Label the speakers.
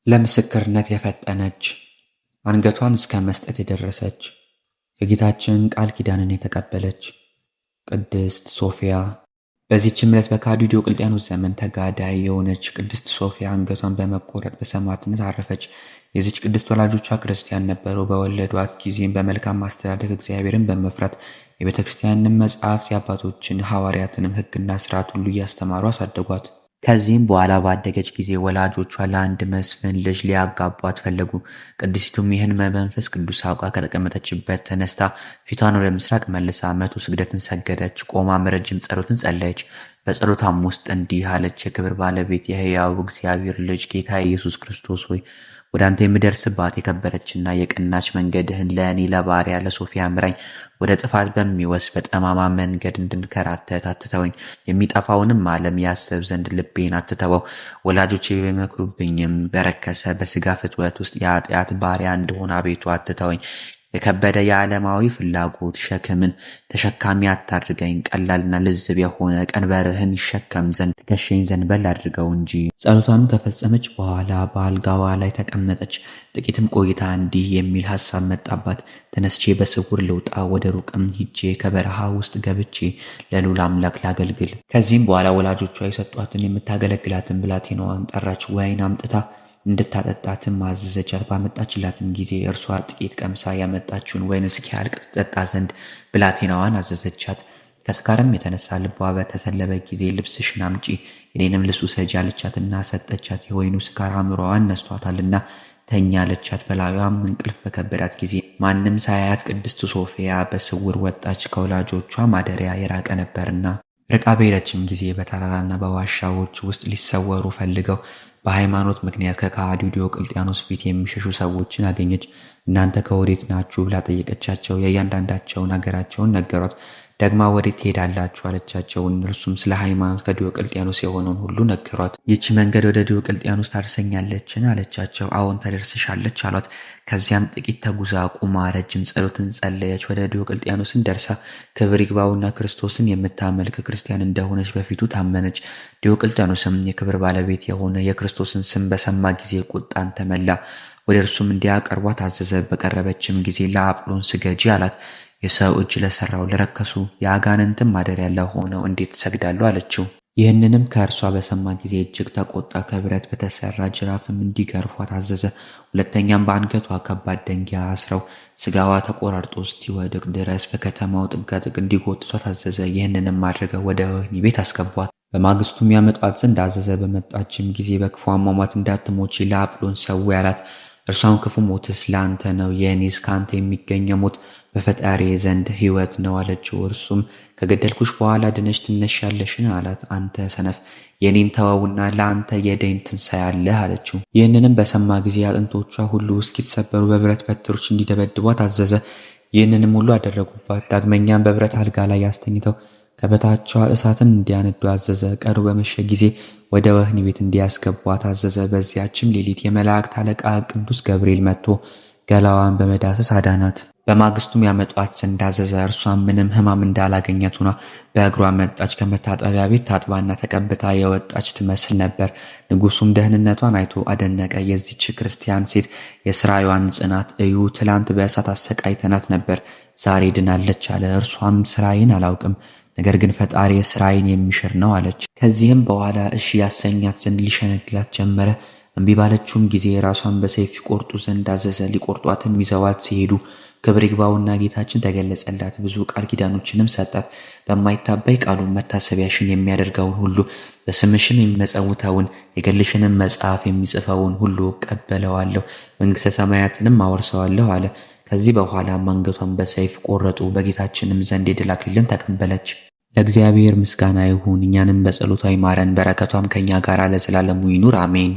Speaker 1: ለምስክርነት የፈጠነች አንገቷን እስከ መስጠት የደረሰች የጌታችን ቃል ኪዳንን የተቀበለች ቅድስት ሶፊያ። በዚህችም ዕለት በከሃዲው ዲዮቅልጥያኖስ ዘመን ተጋዳይ የሆነች ቅድስት ሶፊያ አንገቷን በመቆረጥ በሰማዕትነት አረፈች። የዚች ቅድስት ወላጆቿ ክርስቲያን ነበሩ። በወለዷት ጊዜም በመልካም ማስተዳደግ እግዚአብሔርን በመፍራት የቤተ ክርስቲያንን መጻሕፍት የአባቶችን ሐዋርያትንም ሕግና ሥርዓት ሁሉ እያስተማሩ አሳደጓት። ከዚህም በኋላ ባደገች ጊዜ ወላጆቿ ለአንድ መስፍን ልጅ ሊያጋቧት ፈለጉ። ቅድስቲቱም ይህን በመንፈስ ቅዱስ አውቃ ከተቀመጠችበት ተነስታ ፊቷን ወደ ምስራቅ መልሳ 100 ስግደትን ሰገደች። ቆማም ረጅም ጸሎትን ጸለየች። በጸሎታም ውስጥ እንዲህ አለች። የክብር ባለቤት የሕያው እግዚአብሔር ልጅ ጌታ ኢየሱስ ክርስቶስ ሆይ ወደ አንተ የምደርስባት የከበረችና የቀናች መንገድህን ለእኔ ለባሪያ ለሶፊያ ምራኝ። ወደ ጥፋት በሚወስድ በጠማማ መንገድ እንድንከራተት አትተወኝ። የሚጠፋውንም ዓለም ያስብ ዘንድ ልቤን አትተወው። ወላጆቼ በመክሩብኝም በረከሰ በሥጋ ፍትወት ውስጥ የኃጢአት ባሪያ እንደሆነ አቤቱ አትተወኝ። የከበደ የዓለማዊ ፍላጎት ሸክምን ተሸካሚ አታድርገኝ። ቀላልና ልዝብ የሆነ ቀንበርህን ይሸከም ዘንድ ትከሻዬን ዘንበል አድርገው እንጂ። ጸሎቷንም ከፈጸመች በኋላ በአልጋዋ ላይ ተቀመጠች። ጥቂትም ቆይታ እንዲህ የሚል ሐሳብ መጣባት። ተነስቼ በስውር ልውጣ፣ ወደ ሩቅም ሂጄ ከበረሃ ውስጥ ገብቼ ለልዑል አምላክ ላገልግል። ከዚህም በኋላ ወላጆቿ የሰጧትን የምታገለግላትን ብላቴናዋን ጠራች። ወይን አምጥታ እንድታጠጣትም አዘዘቻት። ባመጣችላትም ጊዜ እርሷ ጥቂት ቀምሳ ያመጣችውን ወይን እስኪያልቅ ትጠጣ ዘንድ ብላቴናዋን አዘዘቻት። ከስካርም የተነሳ ልቧ በተሰለበ ጊዜ ልብስሽን አምጪ፣ የኔንም ልብስ ውሰጂ አለቻትና ሰጠቻት። የወይኑ ስካር አእምሮዋን ነስቷታልና ተኛ አለቻት። በላዩም እንቅልፍ በከበዳት ጊዜ ማንም ሳያያት ቅድስት ሶፊያ በስውር ወጣች። ከወላጆቿ ማደሪያ የራቀ ነበርና። ርቃ በሄደችም ጊዜ በተራራና በዋሻዎች ውስጥ ሊሰወሩ ፈልገው በሃይማኖት ምክንያት ከከሃዲው ዲዮቅልጥያኖስ ፊት የሚሸሹ ሰዎችን አገኘች። እናንተ ከወዴት ናችሁ ብላ ጠየቀቻቸው። የእያንዳንዳቸውን አገራቸውን ነገሯት። ደግማ ወዴት ትሄዳላችሁ አለቻቸው። እነርሱም ስለ ሃይማኖት ከዲዮቅልጥያኖስ የሆነውን ሁሉ ነገሯት። ይቺ መንገድ ወደ ዲዮቅልጥያኖስ ታደርሰኛለችን አለቻቸው። አዎን ታደርስሻለች አሏት። ከዚያም ጥቂት ተጉዛ ቁማ ረጅም ጸሎትን ጸለየች። ወደ ዲዮቅልጥያኖስን ደርሳ ክብር ይግባውና ክርስቶስን የምታመልክ ክርስቲያን እንደሆነች በፊቱ ታመነች። ዲዮቅልጥያኖስም የክብር ባለቤት የሆነ የክርስቶስን ስም በሰማ ጊዜ ቁጣን ተመላ። ወደ እርሱም እንዲያቀርቧት አዘዘ። በቀረበችም ጊዜ ለአጵሎን ስገጂ አላት። የሰው እጅ ለሠራው ለረከሱ የአጋንንትም ማደሪያ ለሆነው እንዴት ትሰግዳለሁ አለችው። ይህንንም ከእርሷ በሰማ ጊዜ እጅግ ተቆጣ። ከብረት በተሰራ ጅራፍም እንዲገርፏት አዘዘ። ሁለተኛም በአንገቷ ከባድ ደንጊያ አስረው ስጋዋ ተቆራርጦ እስኪወድቅ ድረስ በከተማው ጥጋጥግ እንዲጎትቷት አዘዘ። ይህንንም አድርገው ወደ ወህኒ ቤት አስገቧት። በማግስቱም ያመጧት ዘንድ አዘዘ። በመጣችም ጊዜ በክፉ አሟሟት እንዳትሞቺ ለአጵሎን ሰዊ አላት። እርሷም ክፉ ሞትስ ለአንተ ነው፣ የእኔስ ከአንተ የሚገኘ ሞት በፈጣሪ ዘንድ ሕይወት ነው አለችው። እርሱም ከገደልኩሽ በኋላ ድነሽ ትነሻለሽን አላት። አንተ ሰነፍ የኔን ተወውና ለአንተ የደይን ትንሣኤ አለህ አለችው። ይህንንም በሰማ ጊዜ አጥንቶቿ ሁሉ እስኪሰበሩ በብረት በትሮች እንዲደበድቧት አዘዘ። ይህንንም ሁሉ አደረጉባት። ዳግመኛም በብረት አልጋ ላይ ያስተኝተው ከበታቿ እሳትን እንዲያነዱ አዘዘ። ቀኑ በመሸ ጊዜ ወደ ወህኒ ቤት እንዲያስገቧት አዘዘ። በዚያችም ሌሊት የመላእክት አለቃ ቅዱስ ገብርኤል መጥቶ ገላዋን በመዳሰስ አዳናት። በማግስቱም ያመጧት ዘንድ አዘዘ። እርሷም ምንም ሕማም እንዳላገኘት ሆና በእግሯ መጣች። ከመታጠቢያ ቤት ታጥባና ተቀብታ የወጣች ትመስል ነበር። ንጉሡም ደህንነቷን አይቶ አደነቀ። የዚች ክርስቲያን ሴት የሥራዋን ጽናት እዩ። ትላንት በእሳት አሰቃይተናት ነበር፣ ዛሬ ድናለች አለ። እርሷም ሥራዬን አላውቅም፣ ነገር ግን ፈጣሪ ሥራዬን የሚሽር ነው አለች። ከዚህም በኋላ እሺ ያሰኛት ዘንድ ሊሸነግላት ጀመረ። እምቢ ባለችውም ጊዜ ራሷን በሰይፍ ይቆርጡ ዘንድ አዘዘ። ሊቆርጧትም ይዘዋት ሲሄዱ ክብር ይግባውና ጌታችን ተገለጸላት። ብዙ ቃል ኪዳኖችንም ሰጣት። በማይታበይ ቃሉ መታሰቢያሽን የሚያደርገውን ሁሉ በስምሽም የሚመጸውተውን የገልሽንም መጽሐፍ የሚጽፈውን ሁሉ ቀበለዋለሁ፣ መንግሥተ ሰማያትንም አወርሰዋለሁ አለ። ከዚህ በኋላ አንገቷን በሰይፍ ቆረጡ። በጌታችንም ዘንድ የድል አክሊልን ተቀበለች። ለእግዚአብሔር ምስጋና ይሁን፣ እኛንም በጸሎቷ ይማረን፣ በረከቷም ከእኛ ጋር ለዘላለሙ ይኑር አሜን።